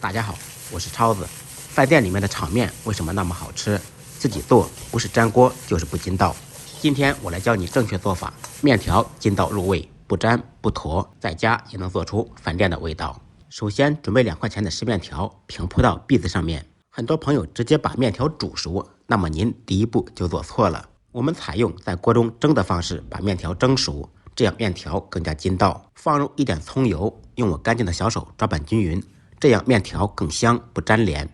大家好，我是超子。饭店里面的炒面为什么那么好吃？自己做不是粘锅就是不筋道。今天我来教你正确做法，面条筋道入味，不粘不坨，在家也能做出饭店的味道。首先准备2块钱的湿面条，平铺到篦子上面。很多朋友直接把面条煮熟，那么您第一步就做错了。我们采用在锅中蒸的方式把面条蒸熟，这样面条更加筋道。放入一点葱油，用我干净的小手抓拌均匀，这样面条更香不粘连。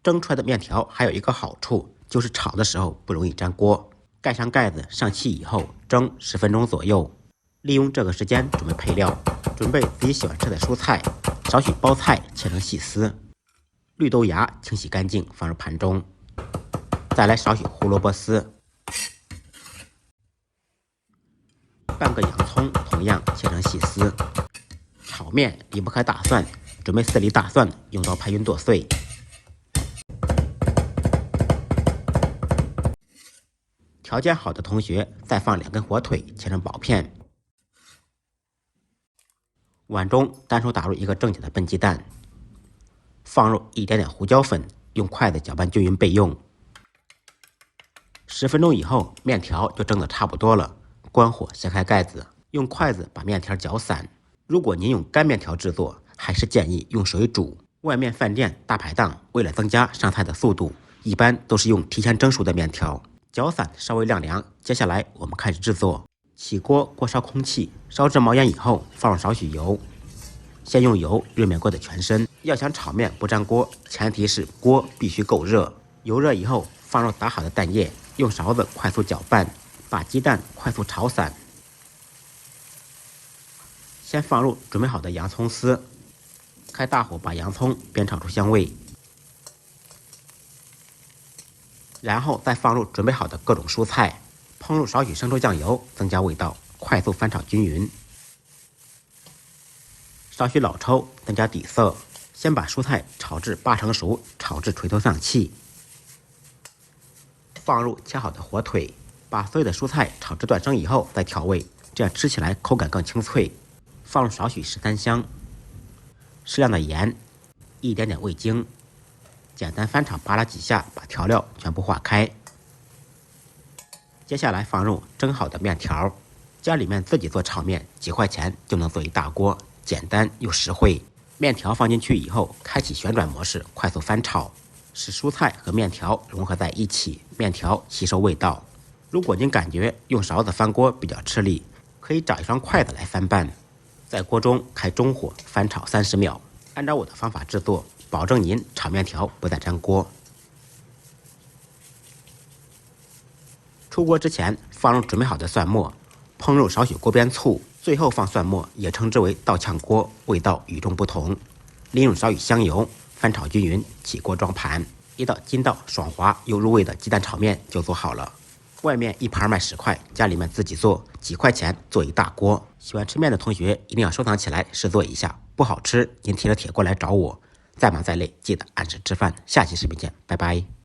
蒸出来的面条还有一个好处，就是炒的时候不容易粘锅。盖上盖子上气以后蒸10分钟左右。利用这个时间准备配料，准备自己喜欢吃的蔬菜，少许包菜切成细丝，绿豆芽清洗干净放入盘中，再来少许胡萝卜丝，半个洋葱同样切成细丝。炒面离不开大蒜，准备4粒大蒜，用刀拍匀剁碎。条件好的同学再放2根火腿切成薄片。碗中单手打入一个正经的笨鸡蛋，放入一点点胡椒粉，用筷子搅拌均匀备用。10分钟以后，面条就蒸得差不多了，关火掀开盖子，用筷子把面条搅散。如果您用干面条制作，还是建议用水煮。外面饭店、大排档为了增加上菜的速度，一般都是用提前蒸熟的面条，搅散稍微晾凉。接下来我们开始制作。起锅，锅烧空气，烧至冒烟以后，放入少许油。先用油热面锅的全身。要想炒面不粘锅，前提是锅必须够热。油热以后，放入打好的蛋液，用勺子快速搅拌，把鸡蛋快速炒散。先放入准备好的洋葱丝，开大火把洋葱煸炒出香味，然后再放入准备好的各种蔬菜，烹入少许生抽酱油，增加味道，快速翻炒均匀。少许老抽，增加底色。先把蔬菜炒至8成熟，炒至垂头丧气。放入切好的火腿，把所有的蔬菜炒至断生以后再调味，这样吃起来口感更清脆。放入少许13香，适量的盐，一点点味精，简单翻炒扒拉几下，把调料全部化开。接下来放入蒸好的面条，家里面自己做炒面，几块钱就能做一大锅，简单又实惠。面条放进去以后，开启旋转模式，快速翻炒，使蔬菜和面条融合在一起，面条吸收味道。如果您感觉用勺子翻锅比较吃力，可以找一双筷子来翻拌。在锅中开中火翻炒30秒，按照我的方法制作，保证您炒面条不再粘锅。出锅之前放入准备好的蒜末，烹入少许锅边醋，最后放蒜末，也称之为倒炝锅，味道与众不同。利用少许香油翻炒均匀，起锅装盘。一道筋道爽滑又入味的鸡蛋炒面就做好了。外面一盘卖10块，家里面自己做几块钱做一大锅。喜欢吃面的同学一定要收藏起来试做一下，不好吃您提着铁锅来找我。再忙再累记得按时吃饭。下期视频见，拜拜。